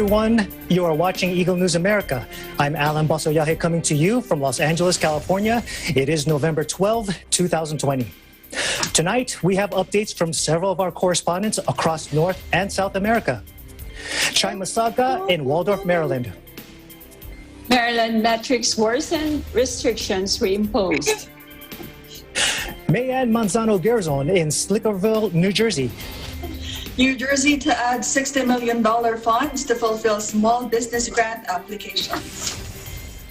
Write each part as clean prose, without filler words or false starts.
everyone. You are watching Eagle News America. I'm Alan Basoyahe coming to you from Los Angeles, California. It is November 12, 2020. Tonight, we have updates from several of our correspondents across North and South America. Chai Masaga in Waldorf, Maryland. Maryland metrics worsen, restrictions reimposed. Mayan Manzano Garzon in Slickerville, New Jersey. New Jersey to add $60 million funds to fulfill small business grant applications.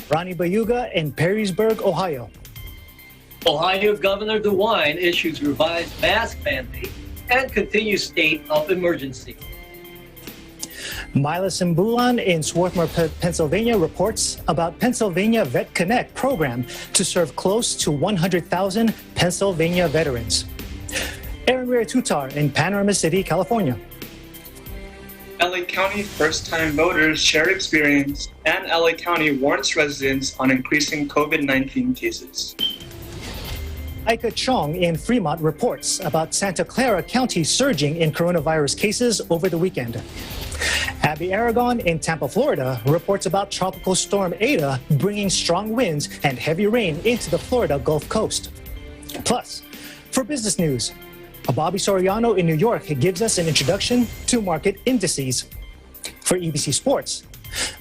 Ronnie Bayuga in Perrysburg, Ohio. Ohio Governor Dewine issues revised mask mandate and continues state of emergency. Mila Simbulan in Swarthmore, Pennsylvania reports about Pennsylvania VetConnect Program to serve close to 100,000 Pennsylvania veterans. Aaron Tutar in Panorama City, California. LA County first-time voters share experience, and LA County warns residents on increasing COVID-19 cases. Ika Chong in Fremont reports about Santa Clara County surging in coronavirus cases over the weekend. Abby Aragon in Tampa, Florida reports about Tropical Storm Eta bringing strong winds and heavy rain into the Florida Gulf Coast. Plus, for business news, Bobby Soriano in New York gives us an introduction to market indices. For EBC Sports,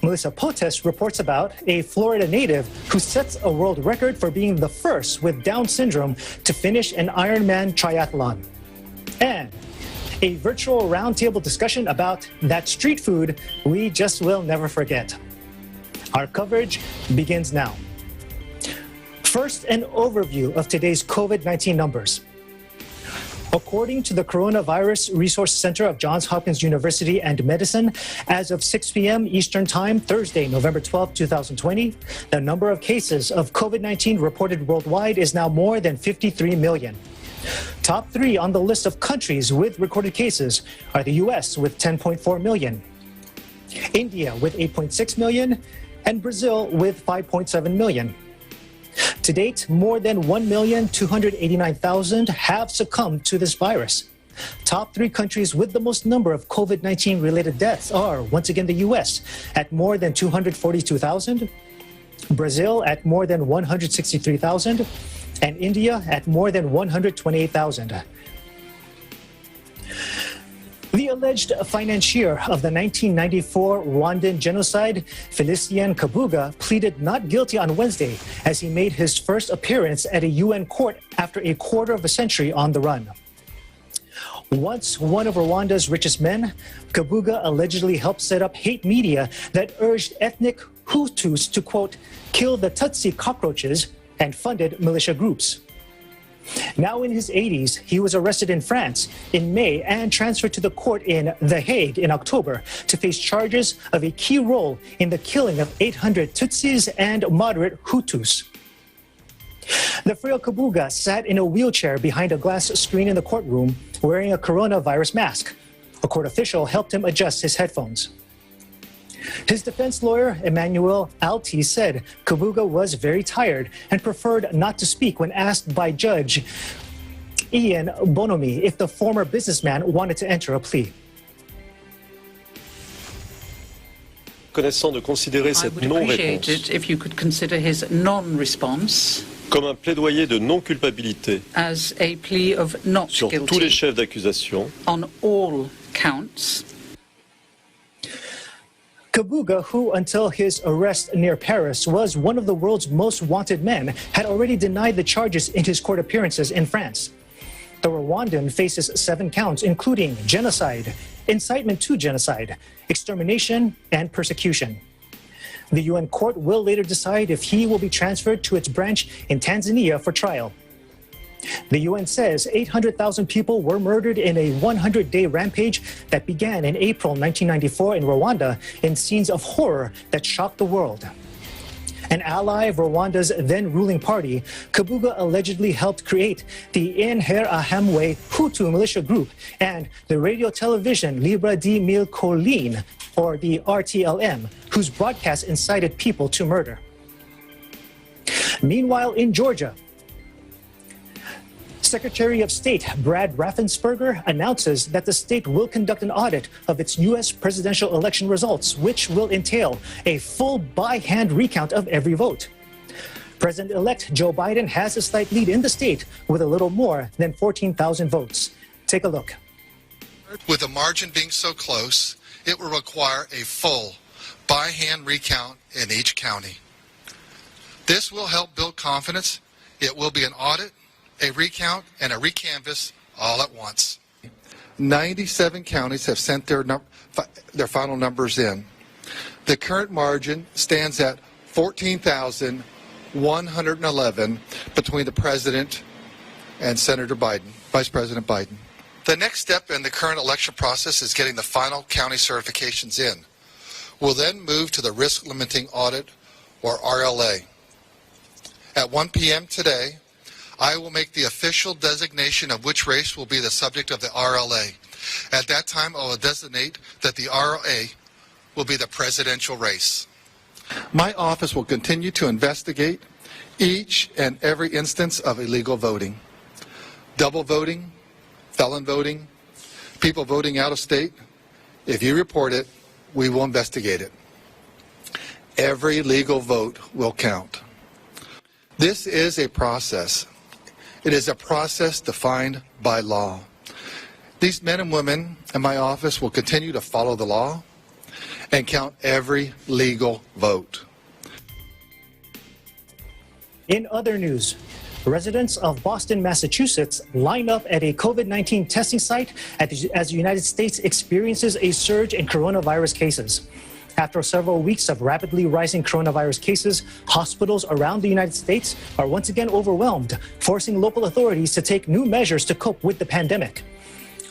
Melissa Potes reports about a Florida native who sets a world record for being the first with Down syndrome to finish an Ironman Triathlon. And a virtual roundtable discussion about that street food we just will never forget. Our coverage begins now. First, an overview of today's COVID-19 numbers. According to the Coronavirus Resource Center of Johns Hopkins University and Medicine, as of 6 p.m. Eastern Time, Thursday, November 12, 2020, the number of cases of COVID-19 reported worldwide is now more than 53 million. Top three on the list of countries with recorded cases are the U.S. with 10.4 million, India with 8.6 million, and Brazil with 5.7 million. To date, more than 1,289,000 have succumbed to this virus. Top three countries with the most number of COVID-19 related deaths are, once again, the U.S. at more than 242,000, Brazil at more than 163,000, and India at more than 128,000. The alleged financier of the 1994 Rwandan genocide, Felicien Kabuga, pleaded not guilty on Wednesday as he made his first appearance at a UN court after a quarter of a century on the run. Once one of Rwanda's richest men, Kabuga allegedly helped set up hate media that urged ethnic Hutus to, quote, kill the Tutsi cockroaches and funded militia groups. Now in his 80s, he was arrested in France in May and transferred to the court in The Hague in October to face charges of a key role in the killing of 800 Tutsis and moderate Hutus. The frail Kabuga sat in a wheelchair behind a glass screen in the courtroom wearing a coronavirus mask. A court official helped him adjust his headphones. His defense lawyer, Emmanuel Alti, said Kabuga was very tired and preferred not to speak when asked by Judge Ian Bonomi if the former businessman wanted to enter a plea. Connaissant de considérer cette non-réponse if you could consider his non-response comme un plaidoyer de non-culpabilité as a plea of not sur guilty tous les chefs d'accusation on all counts. Kabuga, who until his arrest near Paris was one of the world's most wanted men, had already denied the charges in his court appearances in France. The Rwandan faces 7 counts, including genocide, incitement to genocide, extermination, and persecution. The UN court will later decide if he will be transferred to its branch in Tanzania for trial. The UN says 800,000 people were murdered in a 100-day rampage that began in April 1994 in Rwanda in scenes of horror that shocked the world. An ally of Rwanda's then ruling party, Kabuga allegedly helped create the Interahamwe Hutu militia group and the radio television Libra di Mille Collines, or the RTLM, whose broadcasts incited people to murder. Meanwhile, in Georgia, Secretary of State Brad Raffensperger announces that the state will conduct an audit of its U.S. presidential election results, which will entail a full by-hand recount of every vote. President-elect Joe Biden has a slight lead in the state with a little more than 14,000 votes. Take a look. With the margin being so close, it will require a full by-hand recount in each county. This will help build confidence. It will be an audit, a recount, and a recanvass all at once. 97 counties have sent their final numbers in. The current margin stands at 14,111 between the President and Senator Biden, Vice President Biden. The next step in the current election process is getting the final county certifications in. We'll then move to the risk limiting audit, or RLA. At 1 p.m. today, I will make the official designation of which race will be the subject of the RLA. At that time, I will designate that the RLA will be the presidential race. My office will continue to investigate each and every instance of illegal voting. Double voting, felon voting, people voting out of state. If you report it, we will investigate it. Every legal vote will count. This is a process. It is a process defined by law. These men and women in my office will continue to follow the law and count every legal vote. In other news, residents of Boston, Massachusetts line up at a COVID-19 testing site as the United States experiences a surge in coronavirus cases. After several weeks of rapidly rising coronavirus cases, hospitals around the United States are once again overwhelmed, forcing local authorities to take new measures to cope with the pandemic.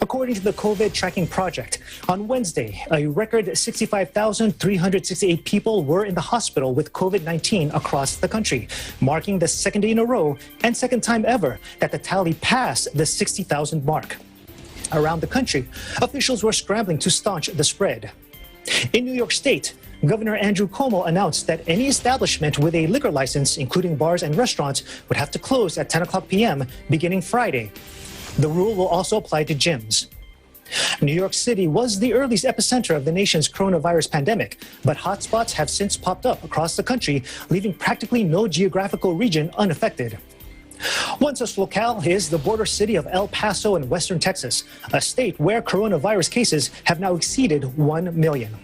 According to the COVID Tracking Project, on Wednesday, a record 65,368 people were in the hospital with COVID-19 across the country, marking the second day in a row and second time ever that the tally passed the 60,000 mark. Around the country, officials were scrambling to staunch the spread. In New York State, Governor Andrew Cuomo announced that any establishment with a liquor license, including bars and restaurants, would have to close at 10 o'clock p.m. beginning Friday. The rule will also apply to gyms. New York City was the earliest epicenter of the nation's coronavirus pandemic, but hotspots have since popped up across the country, leaving practically no geographical region unaffected. One such locale is the border city of El Paso in western Texas, a state where coronavirus cases have now exceeded 1 million.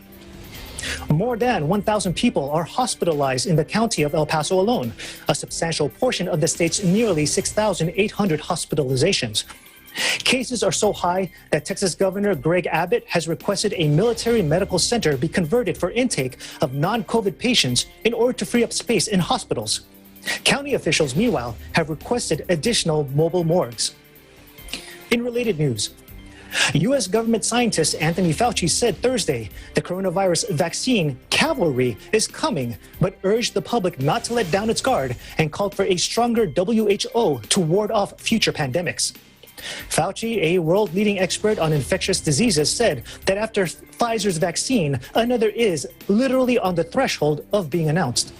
More than 1,000 people are hospitalized in the county of El Paso alone, a substantial portion of the state's nearly 6,800 hospitalizations. Cases are so high that Texas Governor Greg Abbott has requested a military medical center be converted for intake of non-COVID patients in order to free up space in hospitals. County officials, meanwhile, have requested additional mobile morgues. In related news, U.S. government scientist Anthony Fauci said Thursday the coronavirus vaccine cavalry is coming, but urged the public not to let down its guard and called for a stronger WHO to ward off future pandemics. Fauci, a world-leading expert on infectious diseases, said that after Pfizer's vaccine, another is literally on the threshold of being announced.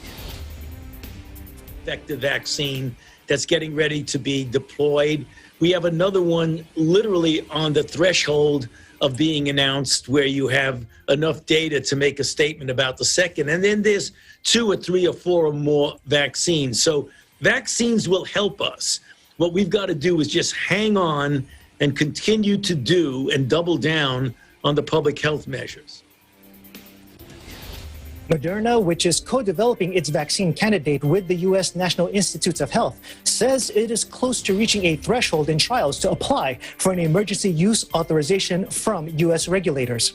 Effective vaccine that's getting ready to be deployed. We have another one literally on the threshold of being announced where you have enough data to make a statement about the second. And then there's 2 or 3 or 4 or more vaccines. So vaccines will help us. What we've got to do is just hang on and continue to do and double down on the public health measures. Moderna, which is co-developing its vaccine candidate with the U.S. National Institutes of Health, says it is close to reaching a threshold in trials to apply for an emergency use authorization from U.S. regulators.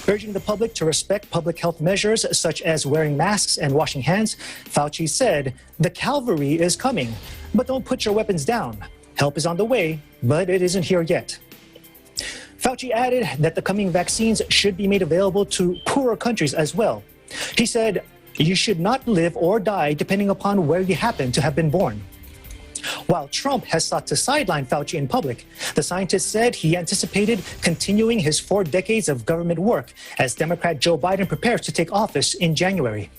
Urging the public to respect public health measures such as wearing masks and washing hands, Fauci said, "The cavalry is coming, but don't put your weapons down. Help is on the way, but it isn't here yet." Fauci added that the coming vaccines should be made available to poorer countries as well. He said, "You should not live or die depending upon where you happen to have been born." While Trump has sought to sideline Fauci in public, the scientist said he anticipated continuing his 4 decades of government work as Democrat Joe Biden prepares to take office in January.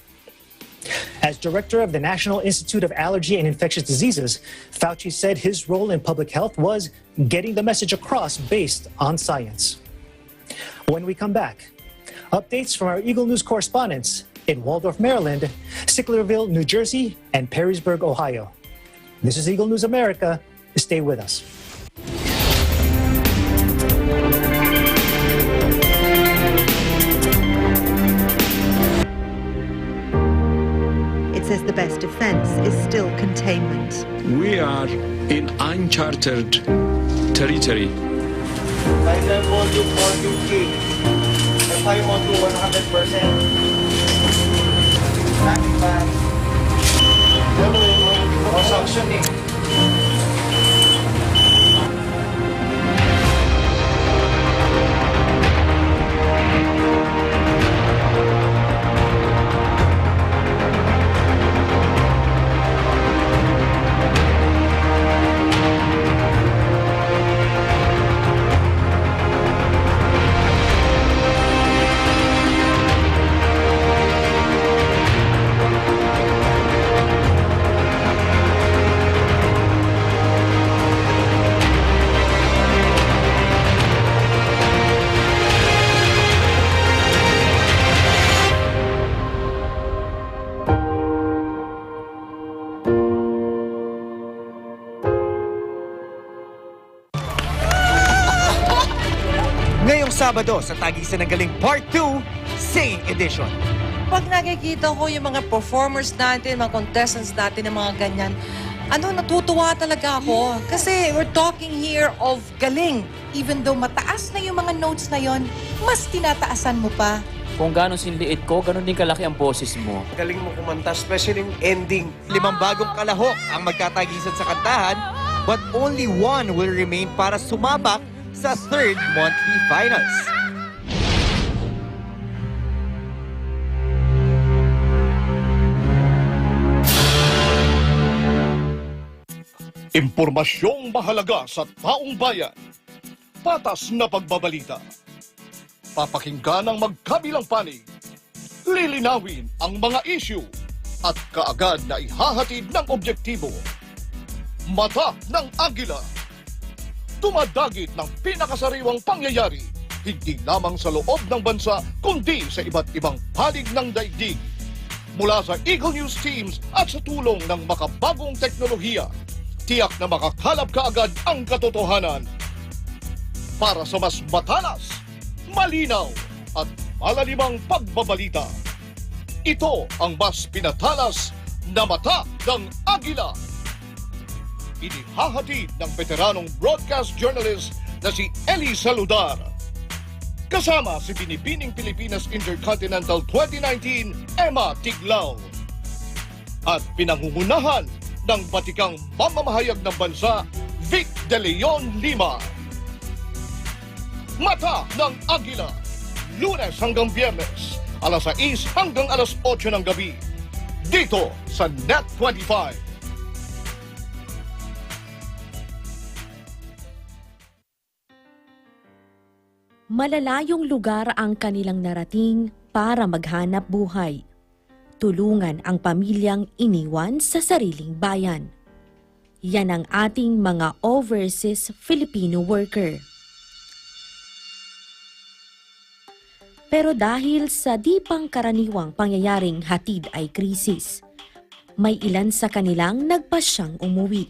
As director of the National Institute of Allergy and Infectious Diseases, Fauci said his role in public health was getting the message across based on science. When we come back, updates from our Eagle News correspondents in Waldorf, Maryland, Sicklerville, New Jersey, and Perrysburg, Ohio. This is Eagle News America. Stay with us. It says the best defense is still containment. We are in uncharted territory. Final volume 450. FI mo to 100%. Tracking back. Construction eh. Sabado sa Tagisan ng Galing Part 2, Singing Edition. Pag nakikita ko yung mga performers natin, mga contestants natin, ng mga ganyan, natutuwa talaga ako. Kasi we're talking here of galing. Even though mataas na yung mga notes na yon, mas tinataasan mo pa. Kung gano'n sinliit ko, gano'n din kalaki ang boses mo. Galing mo kumanta, especially yung ending. 5 bagong kalahok ang magtatagisan sa kantahan, but only one will remain para sumabak sa 3rd monthly finals. Impormasyong mahalaga sa taong bayan. Patas na pagbabalita. Papakinggan ang magkabilang panig. Lilinawin ang mga issue at kaagad na ihahatid ng objektibo. Mata ng Agila. Tumadagit ng pinakasariwang pangyayari, hindi lamang sa loob ng bansa, kundi sa iba't ibang panig ng daigdig. Mula sa Eagle News teams at sa tulong ng makabagong teknolohiya, tiyak na makakalap kaagad ang katotohanan. Para sa mas matalas, malinaw at malalimang pagbabalita. Ito ang mas pinatalas na Mata ng Agila. Inihahatid ng veteranong broadcast journalist na si Eli Saludar. Kasama si Binibining Pilipinas Intercontinental 2019, Emma Tiglao. At pinangungunahan ng batikang mamamahayag ng bansa, Vic De Leon Lima. Mata ng Agila, Lunes hanggang Biyernes, alas 6 hanggang alas 8 ng gabi. Dito sa Net 25. Malalayong lugar ang kanilang narating para maghanap buhay. Tulungan ang pamilyang iniwan sa sariling bayan. Yan ang ating mga overseas Filipino worker. Pero dahil sa di pangkaraniwang pangyayaring hatid ay krisis, may ilan sa kanilang nagpasyang umuwi.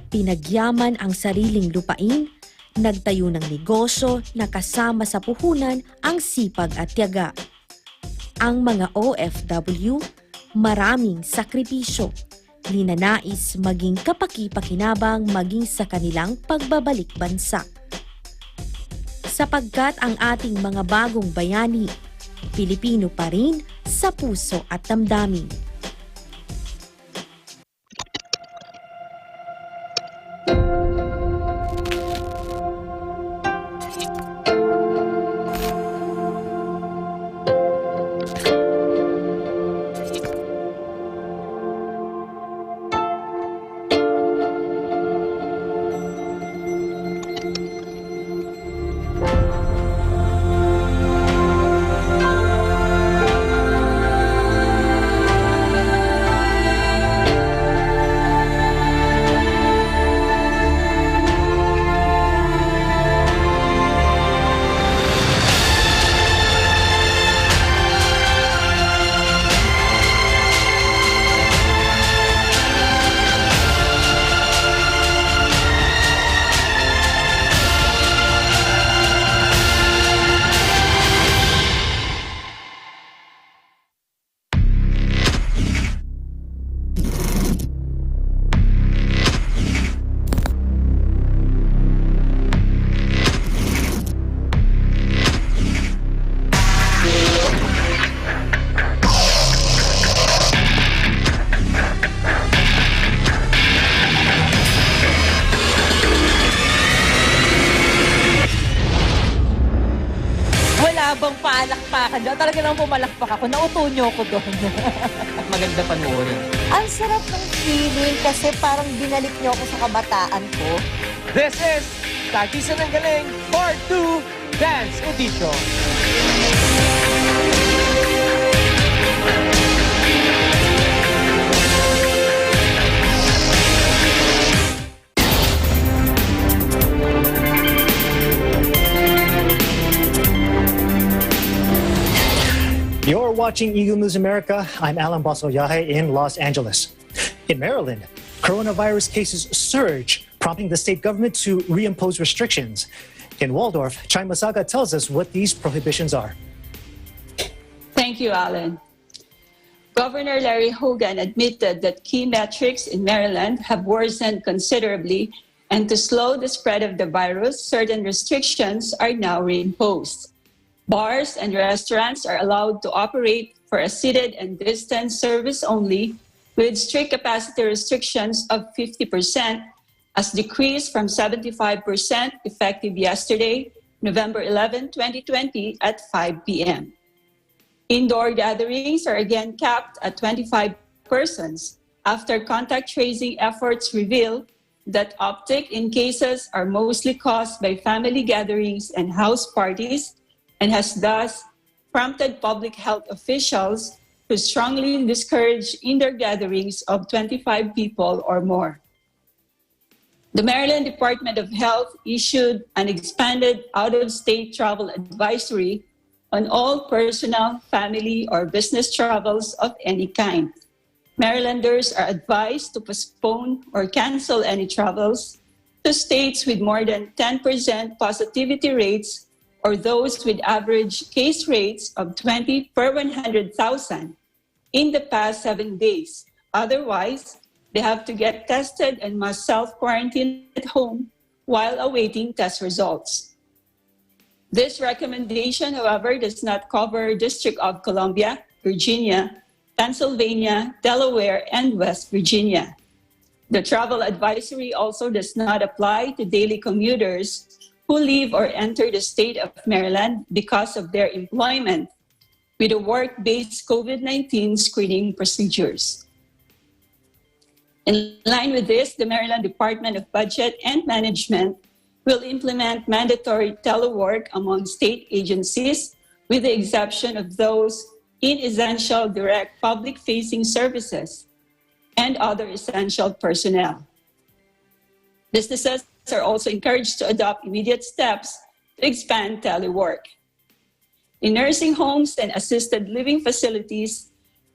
Pinagyaman ang sariling lupain, nagtayo ng negosyo na kasama sa puhunan ang sipag at tiyaga. Ang mga OFW, maraming sakripisyo, ninanais maging kapaki-pakinabang maging sa kanilang pagbabalik bansa. Sapagkat ang ating mga bagong bayani, Pilipino pa rin sa puso at damdamin. talaga lang pumalakpak ako. Nauto niyo ako doon. Maganda panoorin. Ang sarap ng feeling kasi parang binalik niyo ako sa kabataan ko. This is Tagisan ng Galing Part 2 Dance Edition. You're watching Eagle News America. I'm Alan Basoyahe in Los Angeles. In Maryland, coronavirus cases surge, prompting the state government to reimpose restrictions. In Waldorf, Chai Masaga tells us what these prohibitions are. Thank you, Alan. Governor Larry Hogan admitted that key metrics in Maryland have worsened considerably, and to slow the spread of the virus, certain restrictions are now reimposed. Bars and restaurants are allowed to operate for a seated and distance service only, with strict capacity restrictions of 50%, as decreased from 75% effective yesterday, November 11, 2020 at 5 p.m. Indoor gatherings are again capped at 25 persons after contact tracing efforts reveal that uptick in cases are mostly caused by family gatherings and house parties, and has thus prompted public health officials to strongly discourage indoor gatherings of 25 people or more. The Maryland Department of Health issued an expanded out-of-state travel advisory on all personal, family, or business travels of any kind. Marylanders are advised to postpone or cancel any travels to states with more than 10% positivity rates or those with average case rates of 20 per 100,000 in the past 7 days. Otherwise, they have to get tested and must self-quarantine at home while awaiting test results. This recommendation, however, does not cover District of Columbia, Virginia, Pennsylvania, Delaware, and West Virginia. The travel advisory also does not apply to daily commuters who leave or enter the state of Maryland because of their employment with a work-based COVID-19 screening procedures. In line with this, the Maryland Department of Budget and Management will implement mandatory telework among state agencies, with the exception of those in essential direct public-facing services and other essential personnel. Businesses are also encouraged to adopt immediate steps to expand telework. In nursing homes and assisted living facilities,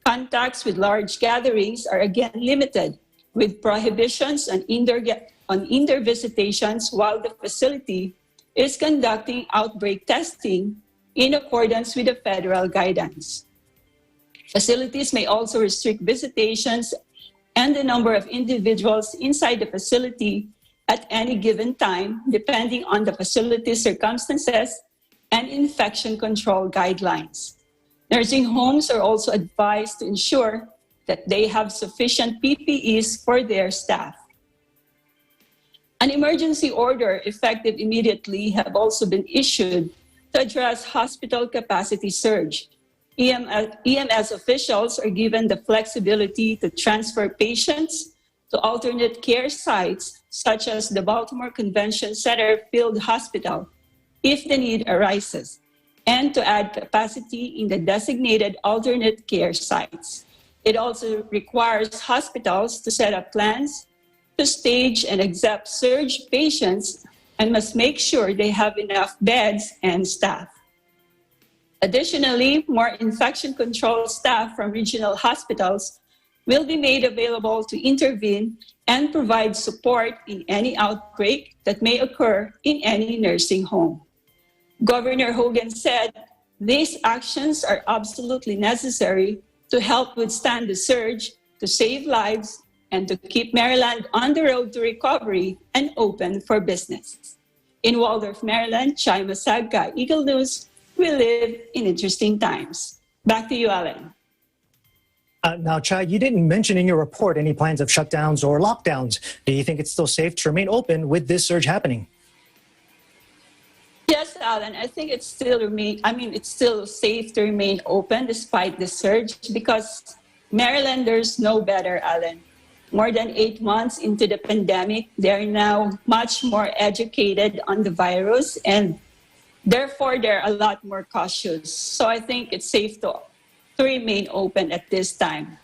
contacts with large gatherings are again limited, with prohibitions on indoor visitations while the facility is conducting outbreak testing in accordance with the federal guidance. Facilities may also restrict visitations and the number of individuals inside the facility at any given time, depending on the facility's circumstances and infection control guidelines. Nursing homes are also advised to ensure that they have sufficient PPEs for their staff. An emergency order effective immediately have also been issued to address hospital capacity surge. EMS officials are given the flexibility to transfer patients to alternate care sites, such as the Baltimore Convention Center Field Hospital, if the need arises, and to add capacity in the designated alternate care sites. It also requires hospitals to set up plans to stage and accept surge patients and must make sure they have enough beds and staff. Additionally, more infection control staff from regional hospitals will be made available to intervene and provide support in any outbreak that may occur in any nursing home. Governor Hogan said these actions are absolutely necessary to help withstand the surge, to save lives, and to keep Maryland on the road to recovery and open for business. In Waldorf, Maryland, Chai Masaga, Eagle News, we live in interesting times. Back to you, Alan. Now, Chai, you didn't mention in your report any plans of shutdowns or lockdowns. Do you think it's still safe to remain open with this surge happening? Yes, Alan, I think it's still it's still safe to remain open despite the surge because Marylanders know better, Alan. More than 8 months into the pandemic, they're now much more educated on the virus and therefore they're a lot more cautious. So I think it's safe to remain open at this time.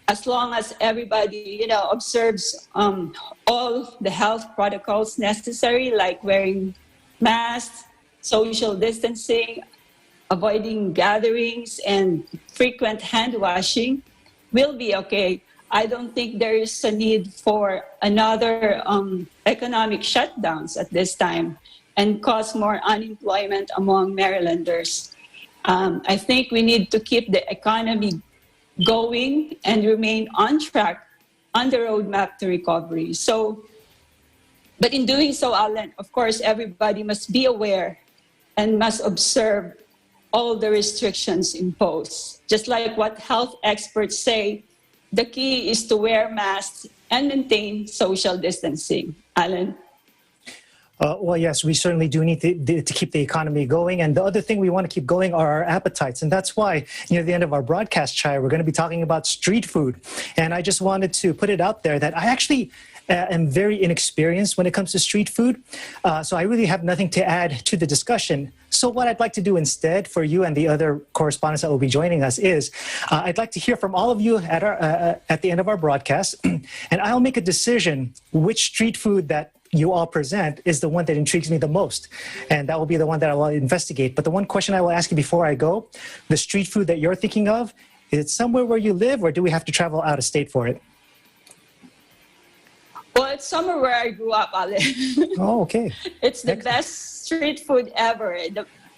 As long as everybody, observes all the health protocols necessary, like wearing masks, social distancing, avoiding gatherings, and frequent hand washing, we'll be okay. I don't think there is a need for another economic shutdowns at this time and cause more unemployment among Marylanders. I think we need to keep the economy going and remain on track on the roadmap to recovery. But in doing so, Alan, of course, everybody must be aware and must observe all the restrictions imposed. Just like what health experts say, the key is to wear masks and maintain social distancing. Alan? Well, yes, we certainly do need to keep the economy going. And the other thing we want to keep going are our appetites. And that's why near the end of our broadcast, Chai, we're going to be talking about street food. And I just wanted to put it out there that I actually am very inexperienced when it comes to street food. So I really have nothing to add to the discussion. So what I'd like to do instead for you and the other correspondents that will be joining us is I'd like to hear from all of you at the end of our broadcast. And I'll make a decision which street food that you all present is the one that intrigues me the most. And that will be the one that I will investigate. But the one question I will ask you before I go, the street food that you're thinking of, is it somewhere where you live or do we have to travel out of state for it? Well, it's somewhere where I grew up, Alan. Oh, okay. It's the best street food ever.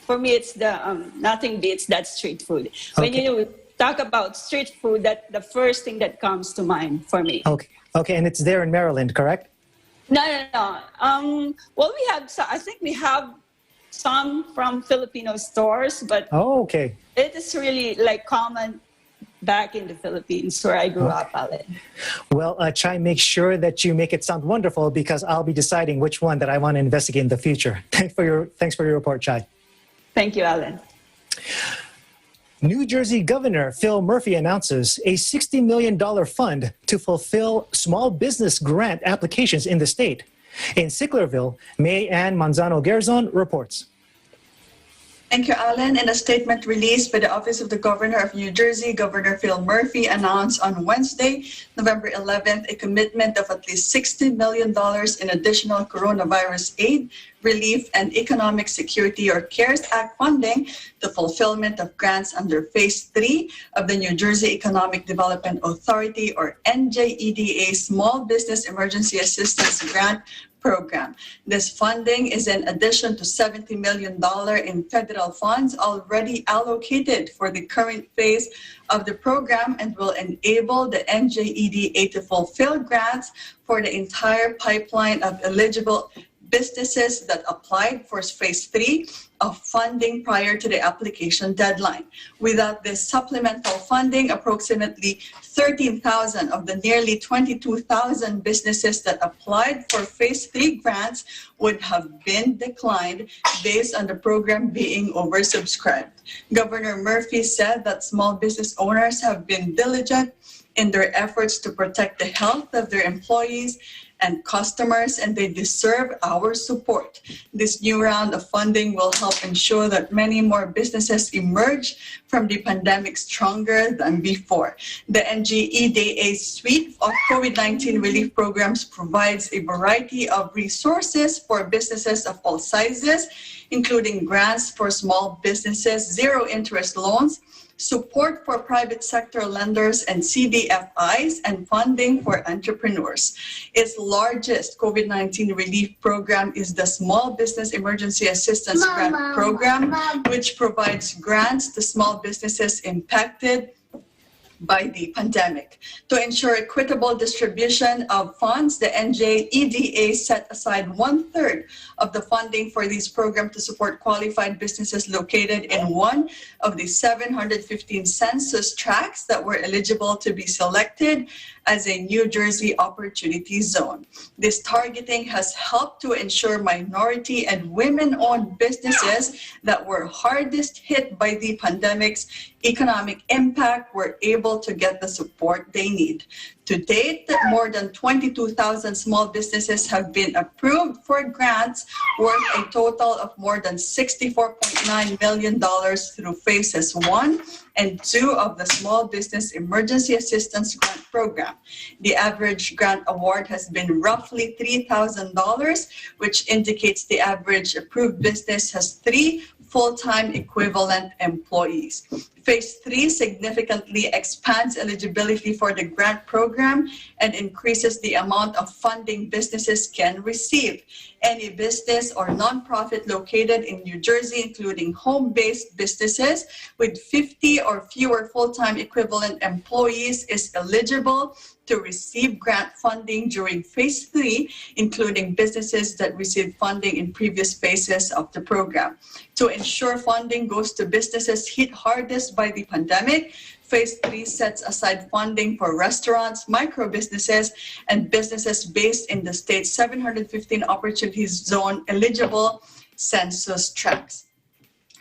For me, it's nothing beats that street food. When you talk about street food, that's the first thing that comes to mind for me. Okay, and it's there in Maryland, correct? No. Well, I think we have some from Filipino stores, but okay. It is really common back in the Philippines where I grew up, Alan. Well, Chai, make sure that you make it sound wonderful because I'll be deciding which one that I want to investigate in the future. Thanks for your report, Chai. Thank you, Alan. New Jersey Governor Phil Murphy announces a $60 million fund to fulfill small business grant applications in the state. In Sicklerville, May Ann Manzano-Gerzon reports. Thank you, Alan. In a statement released by the Office of the Governor of New Jersey, Governor Phil Murphy announced on Wednesday, November 11th, a commitment of at least $60 million in additional coronavirus aid, relief, and economic security or CARES Act funding, the fulfillment of grants under Phase 3 of the New Jersey Economic Development Authority or NJEDA Small Business Emergency Assistance Grant Program. This funding is in addition to $70 million in federal funds already allocated for the current phase of the program and will enable the NJEDA to fulfill grants for the entire pipeline of eligible businesses that applied for Phase 3 of funding prior to the application deadline. Without this supplemental funding, approximately 13,000 of the nearly 22,000 businesses that applied for Phase 3 grants would have been declined based on the program being oversubscribed. Governor Murphy said that small business owners have been diligent in their efforts to protect the health of their employees and customers, and they deserve our support. This new round of funding will help ensure that many more businesses emerge from the pandemic stronger than before. The NJEDA suite of COVID-19 relief programs provides a variety of resources for businesses of all sizes, including grants for small businesses, zero-interest loans, support for private sector lenders and CDFIs, and funding for entrepreneurs. Its largest COVID-19 relief program is the Small Business Emergency Assistance Grant Program, which provides grants to small businesses impacted by the pandemic. To ensure equitable distribution of funds, the NJEDA set aside 1/3 of the funding for these programs to support qualified businesses located in one of the 715 census tracts that were eligible to be selected as a New Jersey opportunity zone. This targeting has helped to ensure minority and women-owned businesses that were hardest hit by the pandemic's economic impact were able to get the support they need. To date, more than 22,000 small businesses have been approved for grants worth a total of more than $64.9 million through phases 1 and 2 of the Small Business Emergency Assistance Grant Program. The average grant award has been roughly $3,000, which indicates the average approved business has 3 full-time equivalent employees. Phase 3 significantly expands eligibility for the grant program and increases the amount of funding businesses can receive. Any business or nonprofit located in New Jersey, including home-based businesses with 50 or fewer full-time equivalent employees, is eligible to receive grant funding during Phase 3, including businesses that received funding in previous phases of the program. To ensure funding goes to businesses hit hardest by the pandemic, Phase 3 sets aside funding for restaurants, micro-businesses, and businesses based in the state's 715 Opportunity Zone eligible census tracts.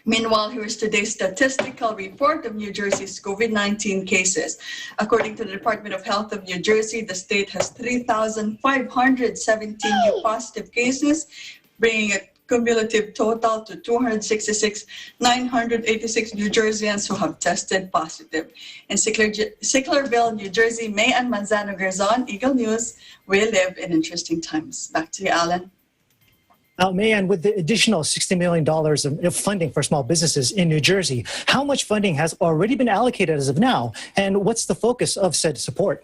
Meanwhile, here is today's statistical report of New Jersey's COVID-19 cases. According to the Department of Health of New Jersey, the state has 3,517 new positive cases, bringing a cumulative total to 266,986 New Jerseyans who have tested positive. In Sicklerville, New Jersey, May and Manzano Garzon, Eagle News, we live in interesting times. Back to you, Alan. Mayan, with the additional $60 million of funding for small businesses in New Jersey, how much funding has already been allocated as of now, and what's the focus of said support?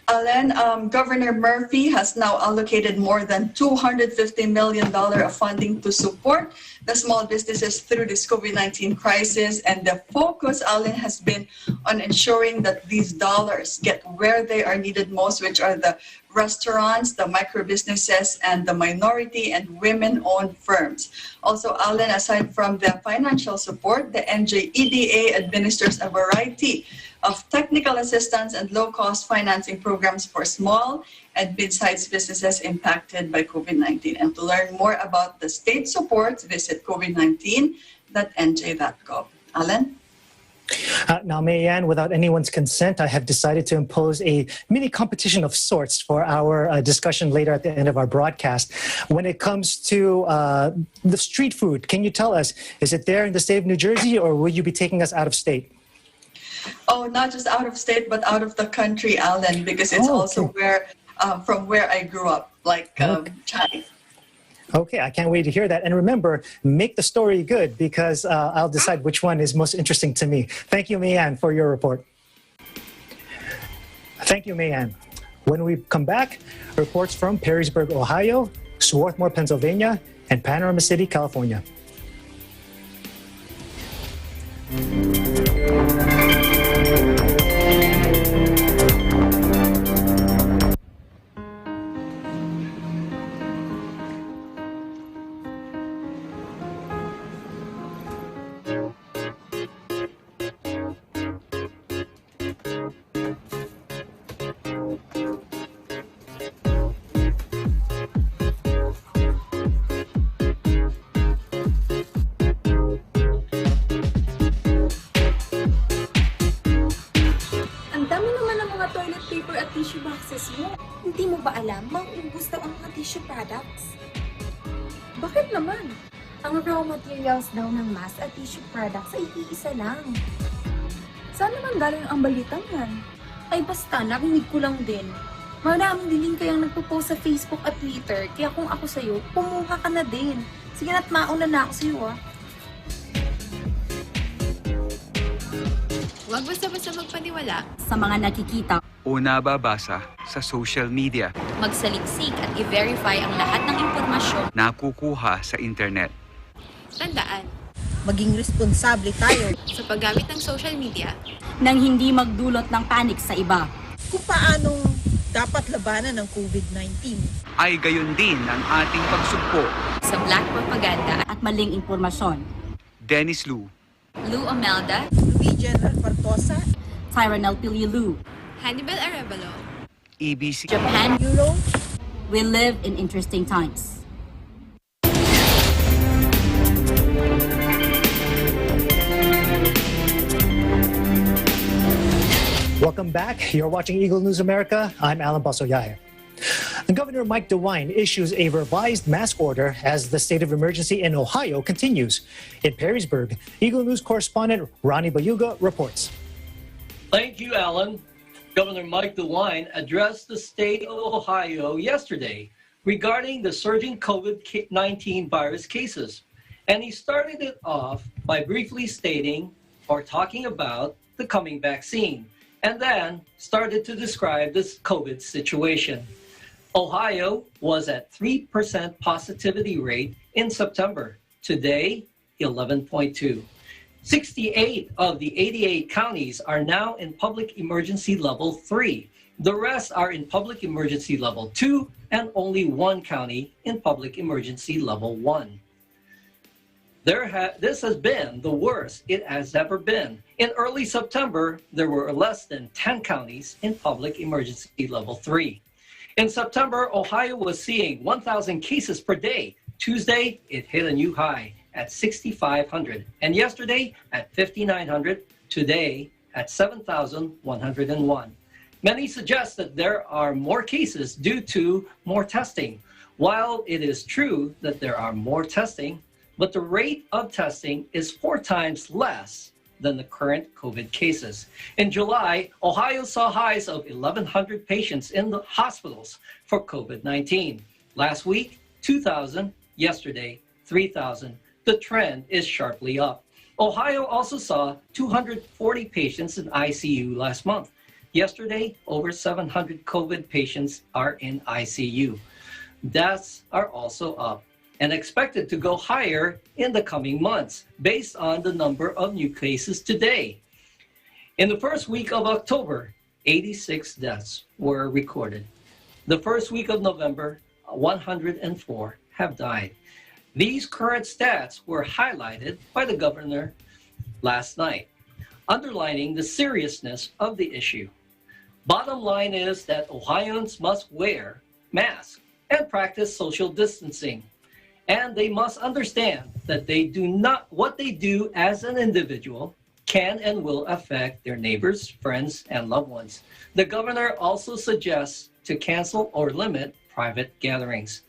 Alan, Governor Murphy has now allocated more than $250 million of funding to support the small businesses through this COVID-19 crisis. And the focus, Alan, has been on ensuring that these dollars get where they are needed most, which are the restaurants, the micro businesses, and the minority and women-owned firms. Also, Alan, aside from the financial support, the NJEDA administers a variety of technical assistance and low-cost financing programs for small and mid-sized businesses impacted by COVID-19. And to learn more about the state supports, visit covid19.nj.gov. Alan? Now, Mayan, without anyone's consent, I have decided to impose a mini competition of sorts for our discussion later at the end of our broadcast. When it comes to the street food, can you tell us, is it there in the state of New Jersey, or will you be taking us out of state? Oh, not just out of state, but out of the country, Alan, because it's also where from where I grew up, like China. Okay, I can't wait to hear that. And remember, make the story good, because I'll decide which one is most interesting to me. Thank you, Mayan, for your report. Thank you, Mayan. When we come back, reports from Perrysburg, Ohio, Swarthmore, Pennsylvania, and Panorama City, California. Hindi mo ba alam, mauubos daw ang mga tissue products? Bakit naman? Ang raw materials daw ng mask at tissue products ay iisa lang. Saan naman galing ang balitang yan? Ay basta, narinig ko lang din. Maraming din kayang nagpo-post sa Facebook at Twitter, kaya kung ako sa'yo, pumuha ka na din. Sige na't mauna na ako sa'yo Huwag basta-basta magpaniwala sa mga nakikita o nababasa sa social media. Magsaliksik at i-verify ang lahat ng impormasyon nakukuha sa internet. Tandaan, maging responsable tayo sa paggamit ng social media nang hindi magdulot ng panik sa iba. Kung paano dapat labanan ng COVID-19. Ay gayon din ang ating pagsugpo sa black propaganda at maling impormasyon. Dennis Lu, Lou Omelda, General Partosa, Tyranel Pililu, Hannibal Arevalo. EBC. Japan Euro. We live in interesting times. Welcome back. You're watching Eagle News America. I'm Alan Basoyahe. Governor Mike DeWine issues a revised mask order as the state of emergency in Ohio continues. In Perrysburg, Eagle News correspondent Ronnie Bayuga reports. Thank you, Alan. Governor Mike DeWine addressed the state of Ohio yesterday regarding the surging COVID-19 virus cases. And he started it off by briefly stating or talking about the coming vaccine, and then started to describe this COVID situation. Ohio was at 3% positivity rate in September. Today, 11.2. 68 of the 88 counties are now in public emergency level 3. The rest are in public emergency level 2, and only one county in public emergency level 1. This has been the worst it has ever been. In early September, there were less than 10 counties in public emergency level 3. In September, Ohio was seeing 1,000 cases per day. Tuesday, it hit a new high at 6,500, and yesterday at 5,900, today at 7,101. Many suggest that there are more cases due to more testing. While it is true that there are more testing, but the rate of testing is 4 times less than the current COVID cases. In July, Ohio saw highs of 1,100 patients in the hospitals for COVID-19. Last week, 2,000. Yesterday, 3,000. The trend is sharply up. Ohio also saw 240 patients in ICU last month. Yesterday, over 700 COVID patients are in ICU. Deaths are also up and expected to go higher in the coming months based on the number of new cases today. In the first week of October, 86 deaths were recorded. The first week of November, 104 have died. These current stats were highlighted by the governor last night, underlining the seriousness of the issue. Bottom line is that Ohioans must wear masks and practice social distancing. And they must understand that what they do as an individual can and will affect their neighbors, friends, and loved ones. The governor also suggests to cancel or limit private gatherings.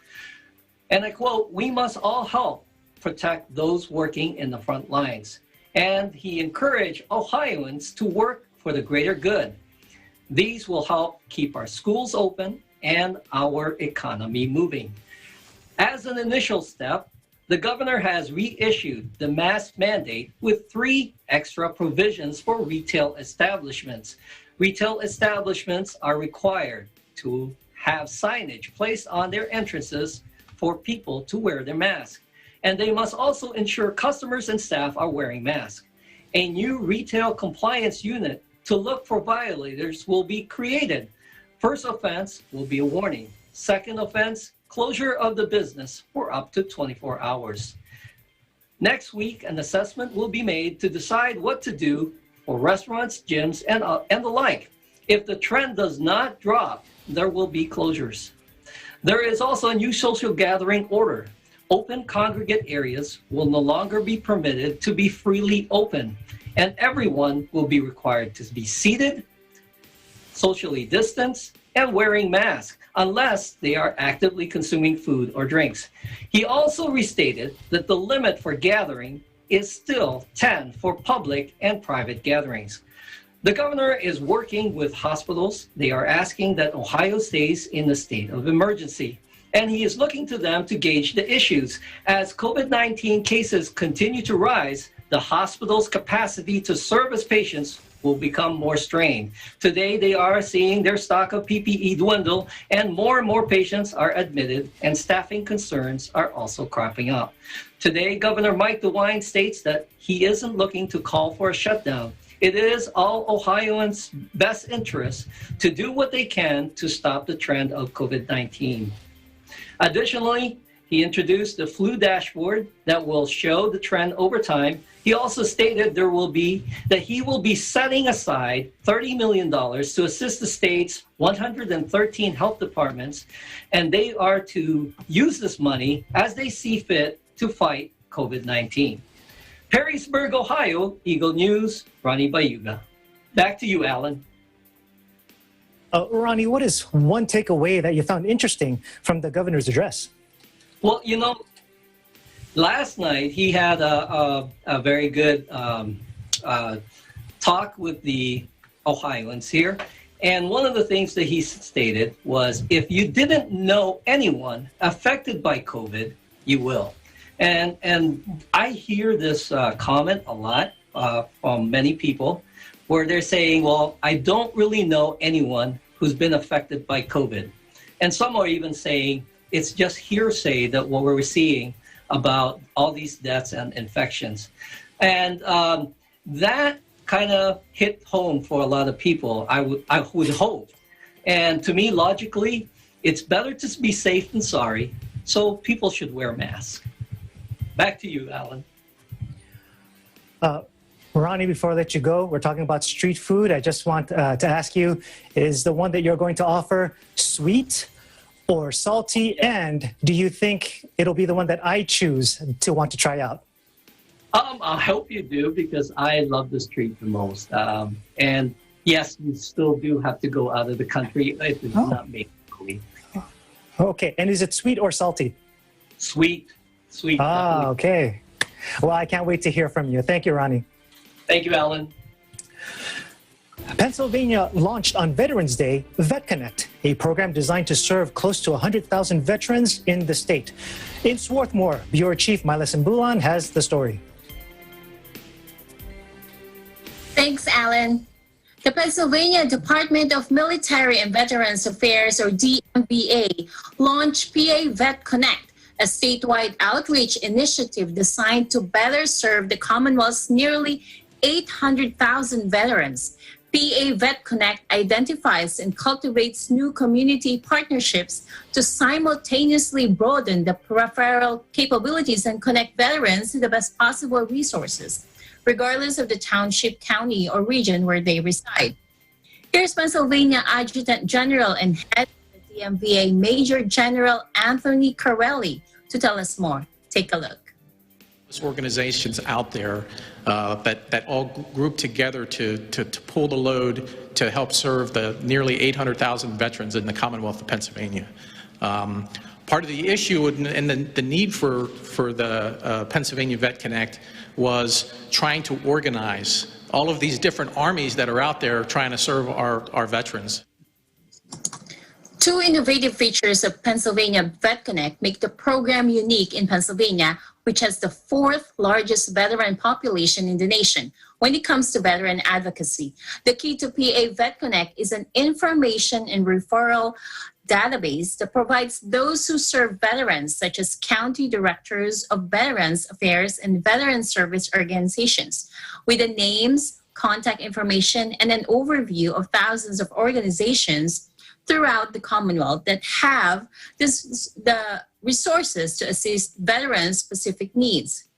And I quote, "We must all help protect those working in the front lines." And he encouraged Ohioans to work for the greater good. These will help keep our schools open and our economy moving. As an initial step, the governor has reissued the mask mandate with 3 extra provisions for retail establishments. Retail establishments are required to have signage placed on their entrances for people to wear their mask. And they must also ensure customers and staff are wearing masks. A new retail compliance unit to look for violators will be created. First offense will be a warning. Second offense, closure of the business for up to 24 hours. Next week, an assessment will be made to decide what to do for restaurants, gyms, and the like. If the trend does not drop, there will be closures. There is also a new social gathering order. Open congregate areas will no longer be permitted to be freely open, and everyone will be required to be seated, socially distanced, and wearing masks, unless they are actively consuming food or drinks. He also restated that the limit for gathering is still 10 for public and private gatherings. The governor is working with hospitals. They are asking that Ohio stays in a state of emergency, and he is looking to them to gauge the issues. As COVID-19 cases continue to rise, the hospital's capacity to service patients will become more strained. Today, they are seeing their stock of PPE dwindle, and more patients are admitted, and staffing concerns are also cropping up. Today, Governor Mike DeWine states that he isn't looking to call for a shutdown. It is all Ohioans' best interest to do what they can to stop the trend of COVID-19. Additionally, he introduced a flu dashboard that will show the trend over time. He also stated that he will be setting aside $30 million to assist the state's 113 health departments, and they are to use this money as they see fit to fight COVID-19. Perrysburg, Ohio, Eagle News, Ronnie Bayuga. Back to you, Alan. Ronnie, what is one takeaway that you found interesting from the governor's address? Well, last night he had a very good talk with the Ohioans here. And one of the things that he stated was, if you didn't know anyone affected by COVID, you will. And I hear this comment a lot from many people where they're saying, well, I don't really know anyone who's been affected by COVID. And some are even saying it's just hearsay that what we're seeing about all these deaths and infections. And that kind of hit home for a lot of people, I would hope. And to me, logically, it's better to be safe than sorry, so people should wear masks. Back to you, Alan. Ronnie, before I let you go, we're talking about street food. I just want to ask you, is the one that you're going to offer sweet or salty? And do you think it'll be the one that I choose to want to try out? I hope you do, because I love this treat the most. And yes, you still do have to go out of the country if it's not made locally. Okay, and is it sweet or salty? Sweet. Sweet. Ah, okay. Well, I can't wait to hear from you. Thank you, Ronnie. Thank you, Alan. Pennsylvania launched on Veterans Day VetConnect, a program designed to serve close to 100,000 veterans in the state. In Swarthmore, Bureau Chief Myla Simbulan has the story. Thanks, Alan. The Pennsylvania Department of Military and Veterans Affairs, or DMVA, launched PA VetConnect, a statewide outreach initiative designed to better serve the Commonwealth's nearly 800,000 veterans. PA VetConnect identifies and cultivates new community partnerships to simultaneously broaden the referral capabilities and connect veterans to the best possible resources, regardless of the township, county, or region where they reside. Here's Pennsylvania Adjutant General and Head of the DMVA, Major General Anthony Corelli, to tell us more. Take a look. Organizations out there that all group together to pull the load to help serve the nearly 800,000 veterans in the Commonwealth of Pennsylvania. Part of the issue and the need for the Pennsylvania VetConnect was trying to organize all of these different armies that are out there trying to serve our veterans. Two innovative features of Pennsylvania VetConnect make the program unique in Pennsylvania, which has the fourth largest veteran population in the nation when it comes to veteran advocacy. The key to PA VetConnect is an information and referral database that provides those who serve veterans, such as county directors of Veterans Affairs and Veteran Service Organizations, with the names, contact information, and an overview of thousands of organizations throughout the Commonwealth that have the resources to assist veterans' specific needs.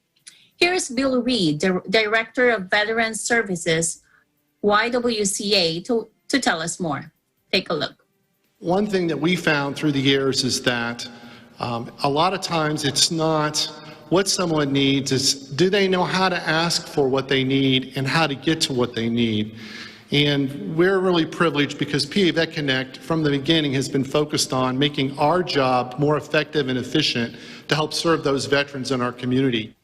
Here's Bill Reed, the Director of Veteran Services, YWCA, to tell us more. Take a look. One thing that we found through the years is that a lot of times it's not what someone needs, it's do they know how to ask for what they need and how to get to what they need. And we're really privileged because PA VetConnect from the beginning has been focused on making our job more effective and efficient to help serve those veterans in our community.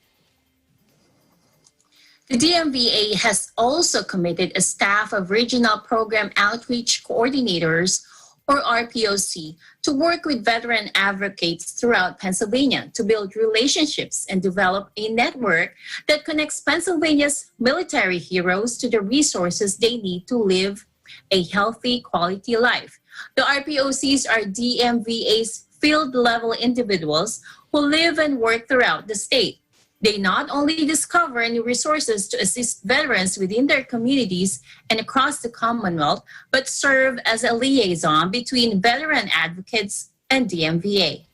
The DMVA has also committed a staff of Regional Program Outreach Coordinators, or RPOC, to work with veteran advocates throughout Pennsylvania to build relationships and develop a network that connects Pennsylvania's military heroes to the resources they need to live a healthy, quality life. The RPOCs are DMVA's field-level individuals who live and work throughout the state. They not only discover new resources to assist veterans within their communities and across the Commonwealth, but serve as a liaison between veteran advocates and DMVA.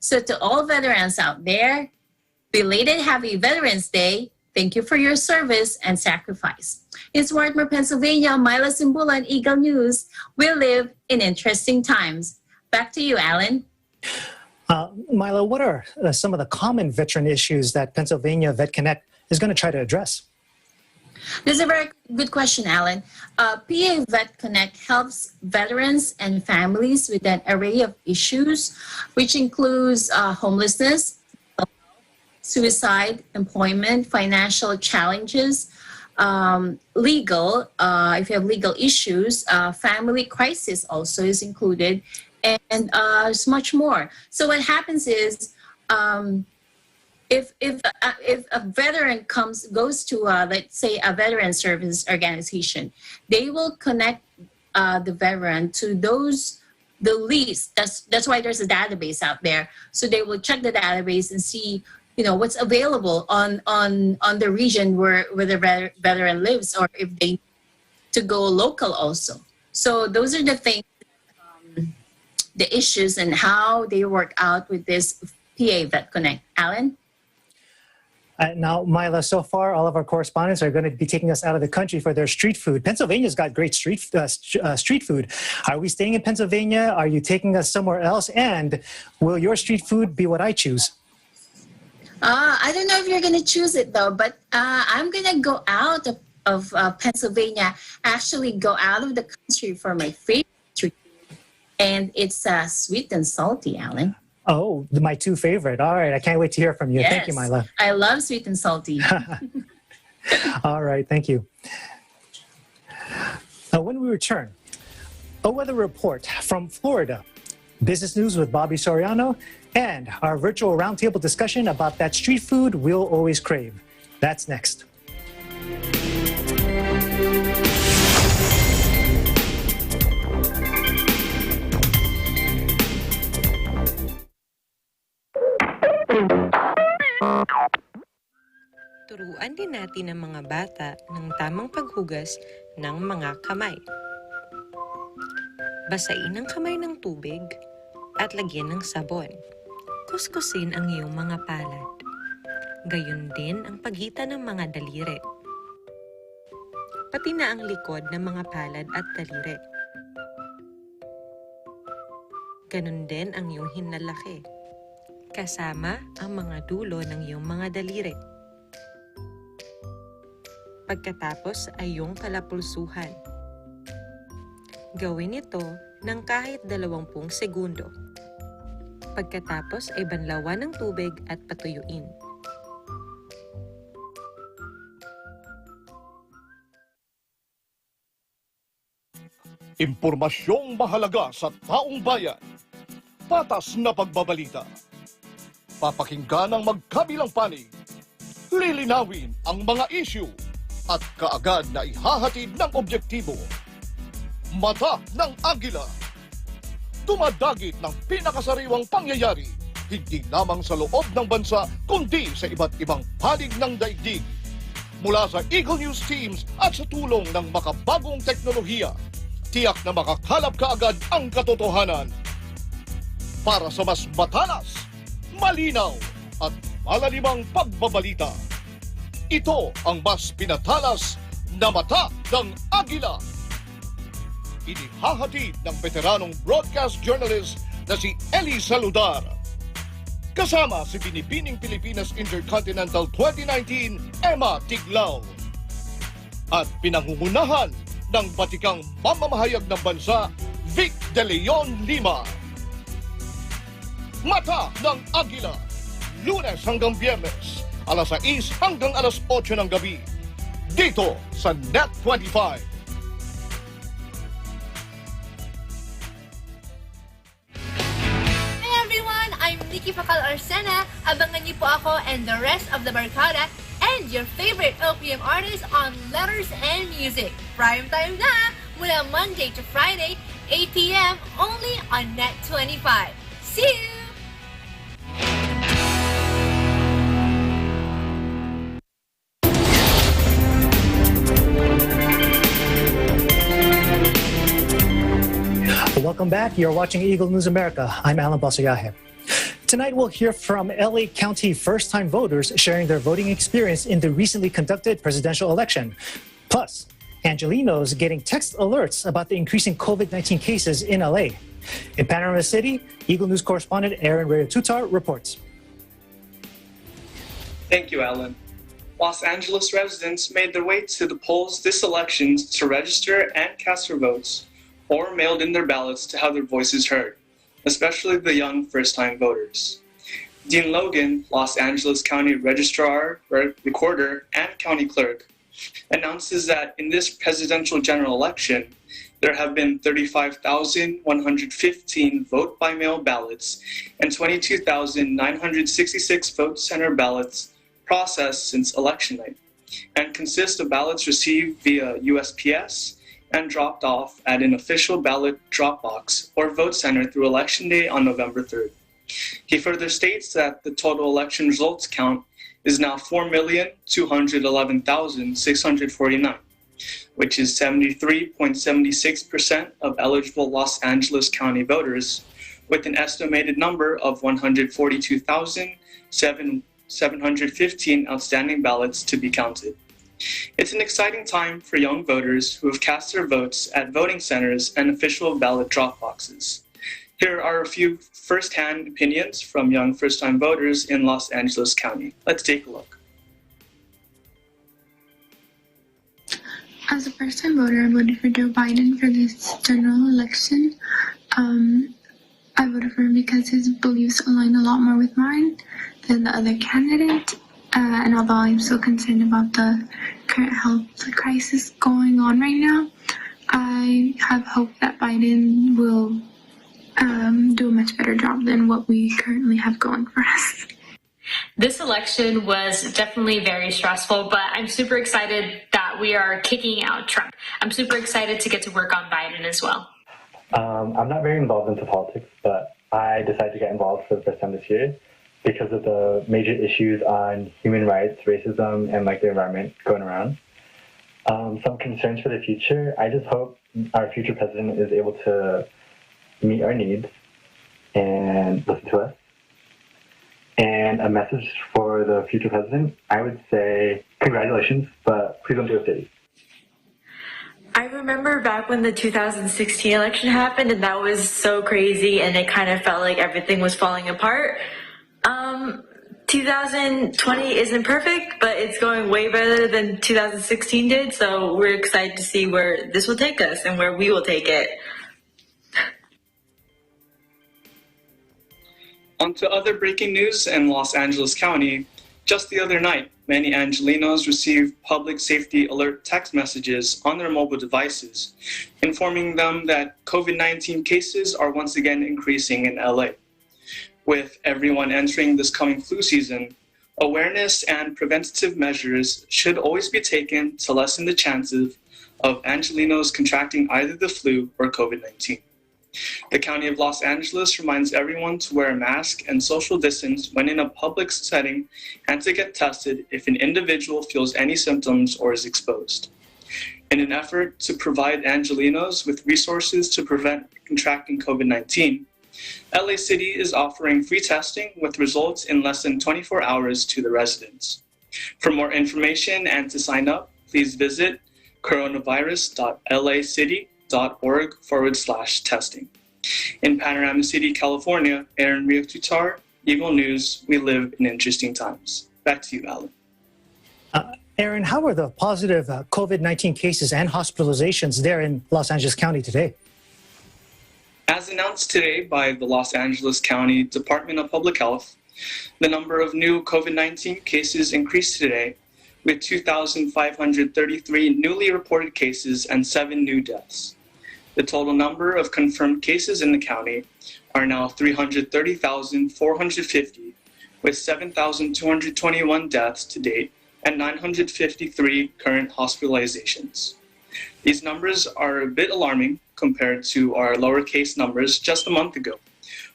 So to all veterans out there, belated Happy Veterans Day. Thank you for your service and sacrifice. In Swarthmore, Pennsylvania, Mila Simbulan, Eagle News. We live in interesting times. Back to you, Alan. Mila, what are some of the common veteran issues that Pennsylvania VetConnect is going to try to address? This is a very good question, Alan. PA VetConnect helps veterans and families with an array of issues, which includes homelessness, suicide, employment, financial challenges, legal, if you have legal issues, family crisis also is included, and there's much more. So what happens is, if a veteran goes to let's say a veteran service organization, they will connect the veteran to the least. That's why there's a database out there. So they will check the database and see what's available on the region where the veteran lives, or if they to go local also. So those are the things, the issues and how they work out with this PA VetConnect. Alan? Now, Mila, so far, all of our correspondents are going to be taking us out of the country for their street food. Pennsylvania's got great street food. Are we staying in Pennsylvania? Are you taking us somewhere else? And will your street food be what I choose? I don't know if you're going to choose it, though, but I'm going to go out of Pennsylvania, actually go out of the country for my favorite street food, and it's sweet and salty, Alan. Oh, my two favorite. All right. I can't wait to hear from you. Yes, thank you, Mila. I love sweet and salty. All right. Thank you. When we return, a weather report from Florida, business news with Bobby Soriano, and our virtual roundtable discussion about that street food we'll always crave. That's next. Turuan din natin ang mga bata ng tamang paghugas ng mga kamay. Basain ang kamay ng tubig at lagyan ng sabon. Kuskusin ang iyong mga palad. Gayon din ang pagitan ng mga daliri. Pati na ang likod ng mga palad at daliri. Ganon din ang iyong hinlalaki, kasama ang mga dulo ng iyong mga daliri. Pagkatapos ay iyong kalapulsuhan. Gawin ito ng kahit 20 segundo. Pagkatapos ay banlawan ng tubig at patuyuin. Impormasyong mahalaga sa taong bayan. Patas na pagbabalita. Papakinggan ang magkabilang panig. Lilinawin ang mga issue at kaagad na ihahatid ng objektibo. Mata ng Agila. Dumadagit ng pinakasariwang pangyayari, hindi lamang sa loob ng bansa, kundi sa iba't ibang panig ng daigdig. Mula sa Eagle News teams at sa tulong ng makabagong teknolohiya, tiyak na makakalap kaagad ang katotohanan. Para sa mas matalas, malinaw at malalimang pagbabalita. Ito ang mas pinatalas na Mata ng Agila. Inihahatid ng veteranong broadcast journalist na si Eli Saludar. Kasama si Binibining Pilipinas Intercontinental 2019, Emma Tiglao. At pinangungunahan ng batikang mamamahayag ng bansa, Vic De Leon Lima. Mata ng Agila, Lunes hanggang Biyernes, alas 6 hanggang alas 8 ng gabi, dito sa Net 25. Hey everyone! I'm Nikki Pacal Arsena. Abangan niyo po ako and the rest of the Barkada and your favorite OPM artists on Letters and Music. Prime time na! Mula Monday to Friday, 8 p.m. only on Net 25. See you! Welcome back. You're watching Eagle News America. I'm Alan Balsayahe. Tonight, we'll hear from LA County first-time voters sharing their voting experience in the recently conducted presidential election. Plus, Angelenos getting text alerts about the increasing COVID-19 cases in LA. In Panorama City, Eagle News correspondent Aaron Reyes-Tutar reports. Thank you, Alan. Los Angeles residents made their way to the polls this election to register and cast their votes, or mailed in their ballots to have their voices heard, especially the young first-time voters. Dean Logan, Los Angeles County Registrar, Recorder, and County Clerk, announces that in this presidential general election, there have been 35,115 vote-by-mail ballots and 22,966 vote center ballots processed since election night, and consist of ballots received via USPS and dropped off at an official ballot drop box or vote center through Election Day on November 3rd. He further states that the total election results count is now 4,211,649, which is 73.76% of eligible Los Angeles County voters, with an estimated number of 142,715 outstanding ballots to be counted. It's an exciting time for young voters who have cast their votes at voting centers and official ballot drop boxes. Here are a few first-hand opinions from young first-time voters in Los Angeles County. Let's take a look. As a first-time voter, I voted for Joe Biden for this general election. I voted for him because his beliefs align a lot more with mine than the other candidate. And although I'm still concerned about the current health crisis going on right now, I have hope that Biden will do a much better job than what we currently have going for us. This election was definitely very stressful, but I'm super excited that we are kicking out Trump. I'm super excited to get to work on Biden as well. I'm not very involved into politics, but I decided to get involved for the first time this year because of the major issues on human rights, racism, and the environment going around. Some concerns for the future. I just hope our future president is able to meet our needs and listen to us. And a message for the future president, I would say congratulations, but please don't do it dirty. I remember back when the 2016 election happened, and that was so crazy, and it kind of felt like everything was falling apart. 2020 isn't perfect, but it's going way better than 2016 did, so we're excited to see where this will take us and where we will take it. On to other breaking news in Los Angeles County. Just the other night, many Angelenos received public safety alert text messages on their mobile devices, informing them that COVID-19 cases are once again increasing in LA. With everyone entering this coming flu season, awareness and preventative measures should always be taken to lessen the chances of Angelenos contracting either the flu or COVID-19. The County of Los Angeles reminds everyone to wear a mask and social distance when in a public setting and to get tested if an individual feels any symptoms or is exposed. In an effort to provide Angelenos with resources to prevent contracting COVID-19, LA City is offering free testing with results in less than 24 hours to the residents. For more information and to sign up, please visit coronavirus.lacity.org/testing. In Panorama City, California, Aaron Reyes-Tutar, Eagle News, we live in interesting times. Back to you, Alan. Aaron, how are the positive COVID-19 cases and hospitalizations there in Los Angeles County today? As announced today by the Los Angeles County Department of Public Health, the number of new COVID-19 cases increased today, with 2,533 newly reported cases and 7 new deaths. The total number of confirmed cases in the county are now 330,450, with 7,221 deaths to date and 953 current hospitalizations. These numbers are a bit alarming compared to our lower case numbers just a month ago,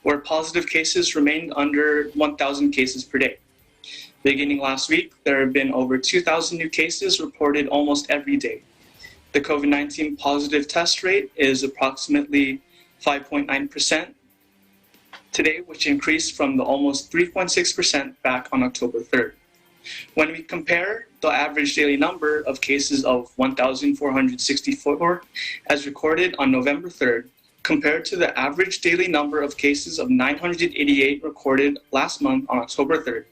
where positive cases remained under 1,000 cases per day. Beginning last week, there have been over 2,000 new cases reported almost every day. The COVID-19 positive test rate is approximately 5.9%. today, which increased from the almost 3.6% back on October 3rd. When we compare the average daily number of cases of 1,464 as recorded on November 3rd, compared to the average daily number of cases of 988 recorded last month on October 3rd,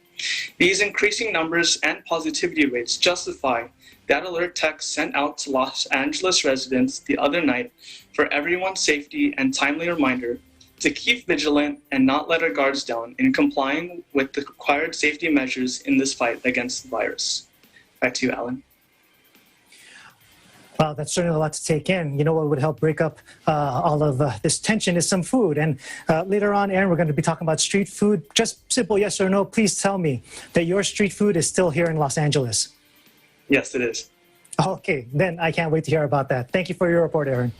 these increasing numbers and positivity rates justify that alert text sent out to Los Angeles residents the other night for everyone's safety and timely reminder to keep vigilant and not let our guards down in complying with the required safety measures in this fight against the virus. Back to you, Alan. Wow, that's certainly a lot to take in. You know what would help break up all of this tension is some food. And later on, Aaron, we're going to be talking about street food. Just simple yes or no. Please tell me that your street food is still here in Los Angeles. Yes, it is. Okay, then I can't wait to hear about that. Thank you for your report, Aaron.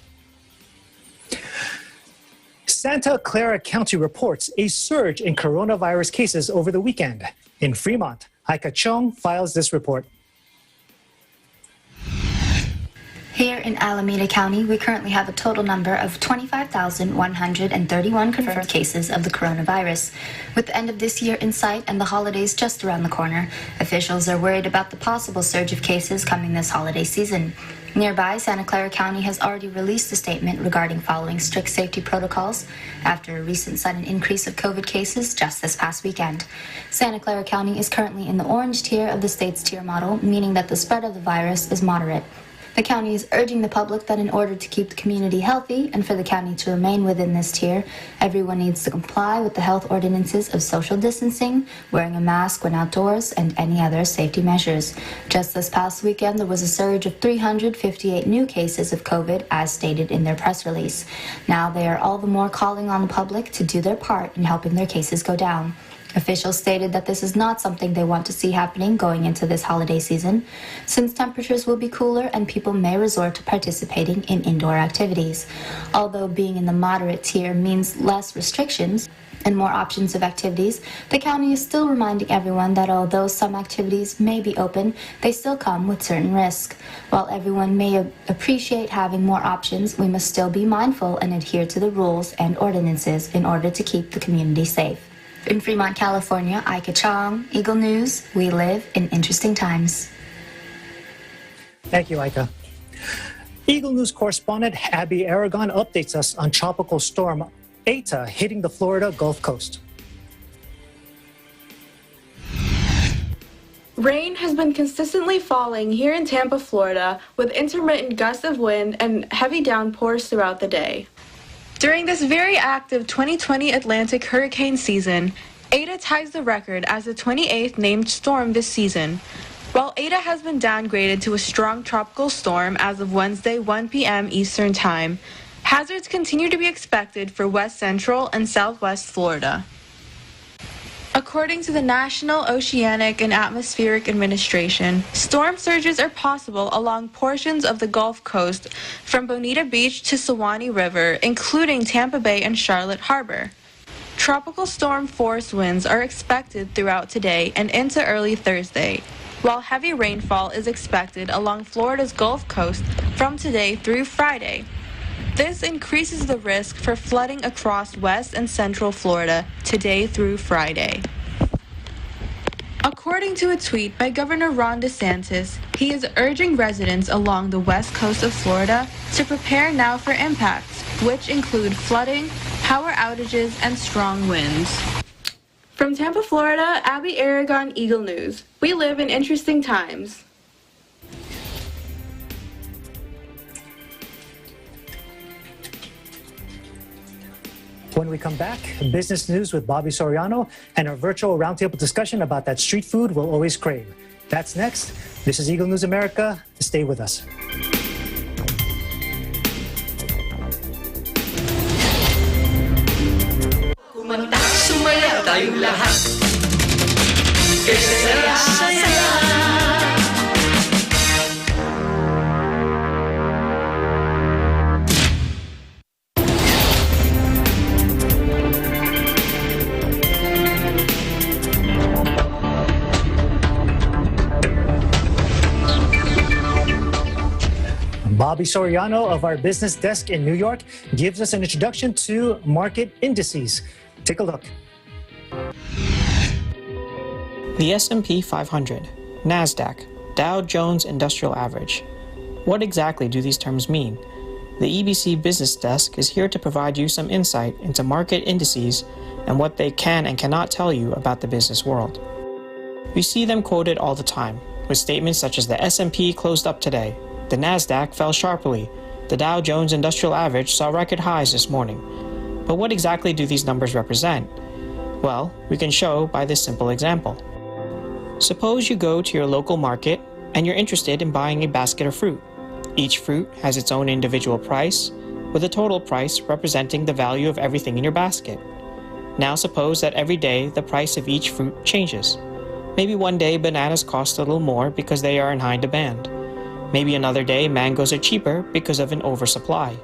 Santa Clara County reports a surge in coronavirus cases over the weekend. In Fremont, Aika Chong files this report. Here in Alameda County, we currently have a total number of 25,131 confirmed cases of the coronavirus. With the end of this year in sight and the holidays just around the corner, officials are worried about the possible surge of cases coming this holiday season. Nearby, Santa Clara County has already released a statement regarding following strict safety protocols after a recent sudden increase of COVID cases just this past weekend. Santa Clara County is currently in the orange tier of the state's tier model, meaning that the spread of the virus is moderate. The county is urging the public that in order to keep the community healthy and for the county to remain within this tier, everyone needs to comply with the health ordinances of social distancing, wearing a mask when outdoors, and any other safety measures. Just this past weekend, there was a surge of 358 new cases of COVID, as stated in their press release. Now they are all the more calling on the public to do their part in helping their cases go down. Officials stated that this is not something they want to see happening going into this holiday season, since temperatures will be cooler and people may resort to participating in indoor activities. Although being in the moderate tier means less restrictions and more options of activities, the county is still reminding everyone that although some activities may be open, they still come with certain risks. While everyone may appreciate having more options, we must still be mindful and adhere to the rules and ordinances in order to keep the community safe. In Fremont, California, Aika Chong, Eagle News. We live in interesting times. Thank you, Aika. Eagle News correspondent Abby Aragon updates us on Tropical Storm Eta hitting the Florida Gulf Coast. Rain has been consistently falling here in Tampa, Florida, with intermittent gusts of wind and heavy downpours throughout the day. During this very active 2020 Atlantic hurricane season, Eta ties the record as the 28th named storm this season. While Eta has been downgraded to a strong tropical storm as of Wednesday 1 p.m. Eastern Time, hazards continue to be expected for West Central and Southwest Florida. According to the National Oceanic and Atmospheric Administration, storm surges are possible along portions of the Gulf Coast from Bonita Beach to Suwannee River, including Tampa Bay and Charlotte Harbor. Tropical storm force winds are expected throughout today and into early Thursday, while heavy rainfall is expected along Florida's Gulf Coast from today through Friday. This increases the risk for flooding across West and Central Florida today through Friday. According to a tweet by Governor Ron DeSantis, he is urging residents along the west coast of Florida to prepare now for impacts, which include flooding, power outages, and strong winds. From Tampa, Florida, Abby Aragon, Eagle News. We live in interesting times. When we come back, business news with Bobby Soriano and our virtual roundtable discussion about that street food we'll always crave. That's next. This is Eagle News America. Stay with us. Kumanta, sumaya tayong lahat. Saya-saya. Bobby Soriano of our business desk in New York gives us an introduction to market indices. Take a look. The S&P 500, NASDAQ, Dow Jones Industrial Average. What exactly do these terms mean? The EBC Business Desk is here to provide you some insight into market indices and what they can and cannot tell you about the business world. We see them quoted all the time, with statements such as the S&P closed up today, the NASDAQ fell sharply, the Dow Jones Industrial Average saw record highs this morning. But what exactly do these numbers represent? Well, we can show by this simple example. Suppose you go to your local market and you're interested in buying a basket of fruit. Each fruit has its own individual price, with a total price representing the value of everything in your basket. Now suppose that every day the price of each fruit changes. Maybe one day bananas cost a little more because they are in high demand. Maybe another day mangoes are cheaper because of an oversupply.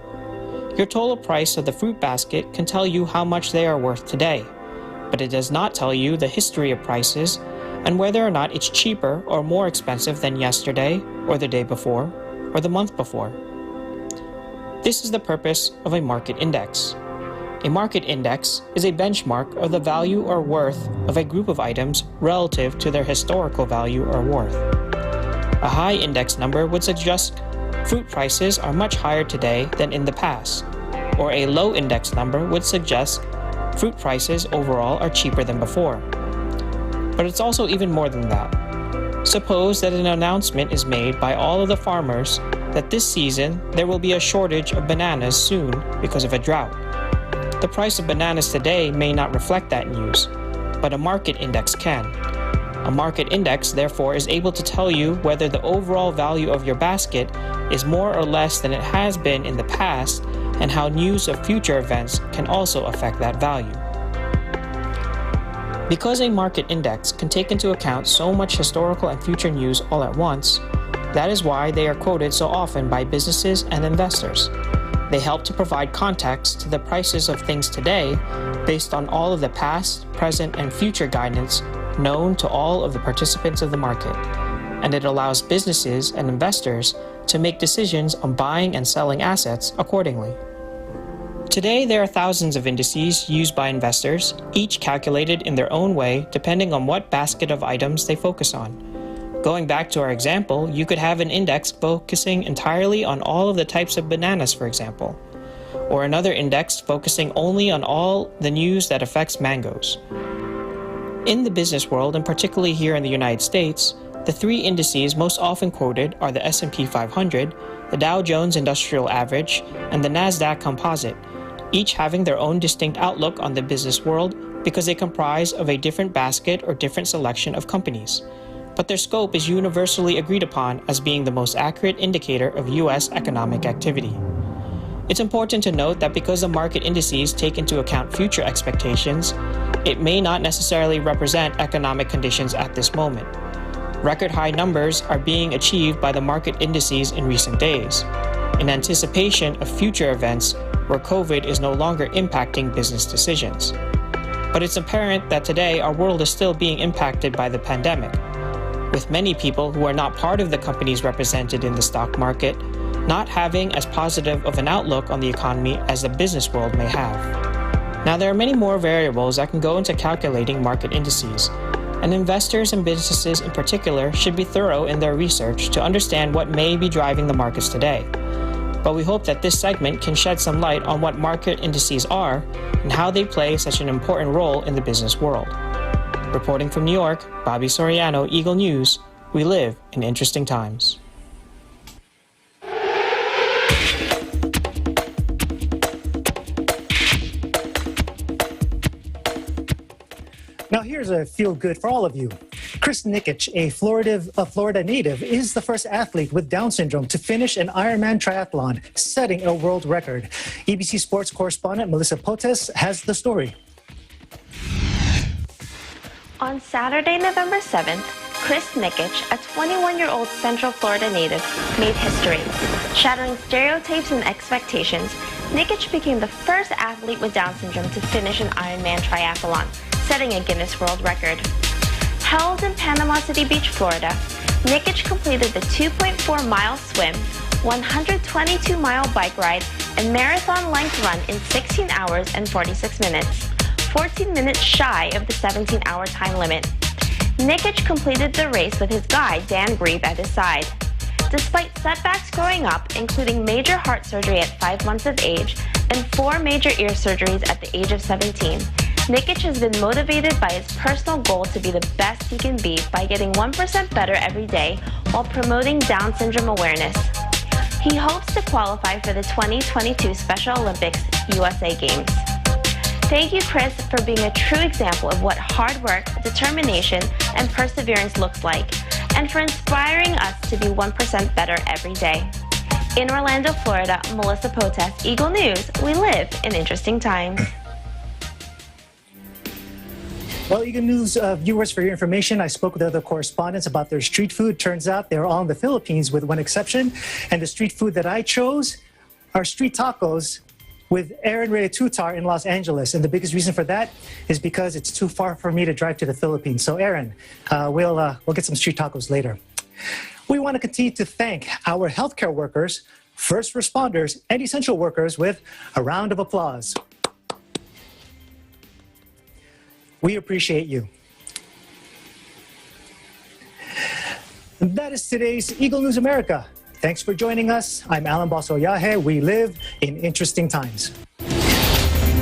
Your total price of the fruit basket can tell you how much they are worth today, but it does not tell you the history of prices and whether or not it's cheaper or more expensive than yesterday or the day before or the month before. This is the purpose of a market index. A market index is a benchmark of the value or worth of a group of items relative to their historical value or worth. A high index number would suggest fruit prices are much higher today than in the past, or a low index number would suggest fruit prices overall are cheaper than before. But it's also even more than that. Suppose that an announcement is made by all of the farmers that this season there will be a shortage of bananas soon because of a drought. The price of bananas today may not reflect that news, but a market index can. A market index, therefore, is able to tell you whether the overall value of your basket is more or less than it has been in the past, and how news of future events can also affect that value. Because a market index can take into account so much historical and future news all at once, that is why they are quoted so often by businesses and investors. They help to provide context to the prices of things today based on all of the past, present, and future guidance known to all of the participants of the market, and it allows businesses and investors to make decisions on buying and selling assets accordingly. Today, there are thousands of indices used by investors, each calculated in their own way depending on what basket of items they focus on. Going back to our example, you could have an index focusing entirely on all of the types of bananas, for example, or another index focusing only on all the news that affects mangoes. In the business world, and particularly here in the United States, the three indices most often quoted are the S&P 500, the Dow Jones Industrial Average, and the NASDAQ Composite, each having their own distinct outlook on the business world because they comprise of a different basket or different selection of companies. But their scope is universally agreed upon as being the most accurate indicator of U.S. economic activity. It's important to note that because the market indices take into account future expectations, it may not necessarily represent economic conditions at this moment. Record high numbers are being achieved by the market indices in recent days, in anticipation of future events where COVID is no longer impacting business decisions. But it's apparent that today our world is still being impacted by the pandemic, with many people who are not part of the companies represented in the stock market not having as positive of an outlook on the economy as the business world may have. Now, there are many more variables that can go into calculating market indices, and investors and businesses in particular should be thorough in their research to understand what may be driving the markets today. But we hope that this segment can shed some light on what market indices are and how they play such an important role in the business world. Reporting from New York, Bobby Soriano, Eagle News. We live in interesting times. Now here's a feel-good for all of you. Chris Nikic, a Florida native, is the first athlete with Down syndrome to finish an Ironman Triathlon, setting a world record. EBC Sports correspondent Melissa Potes has the story. On Saturday, November 7th, Chris Nikic, a 21-year-old Central Florida native, made history. Shattering stereotypes and expectations, Nikic became the first athlete with Down syndrome to finish an Ironman Triathlon, setting a Guinness World Record. Held in Panama City Beach, Florida, Nikic completed the 2.4-mile swim, 122-mile bike ride, and marathon-length run in 16 hours and 46 minutes. 14 minutes shy of the 17-hour time limit. Nikic completed the race with his guide, Dan Grieve, at his side. Despite setbacks growing up, including major heart surgery at 5 months of age and 4 major ear surgeries at the age of 17, Nikic has been motivated by his personal goal to be the best he can be by getting 1% better every day while promoting Down syndrome awareness. He hopes to qualify for the 2022 Special Olympics USA Games. Thank you, Chris, for being a true example of what hard work, determination, and perseverance looks like, and for inspiring us to be 1% better every day. In Orlando, Florida, Melissa Potes, Eagle News. We live in interesting times. Well, Eagle News viewers, for your information, I spoke with other correspondents about their street food. Turns out they're all in the Philippines with one exception. And the street food that I chose are street tacos with Aaron Ray Tutar in Los Angeles. And the biggest reason for that is because it's too far for me to drive to the Philippines. So Aaron, we'll get some street tacos later. We want to continue to thank our healthcare workers, first responders, and essential workers with a round of applause. We appreciate you. That is today's Eagle News America. Thanks for joining us. I'm Alan Basoyahe. We live in interesting times.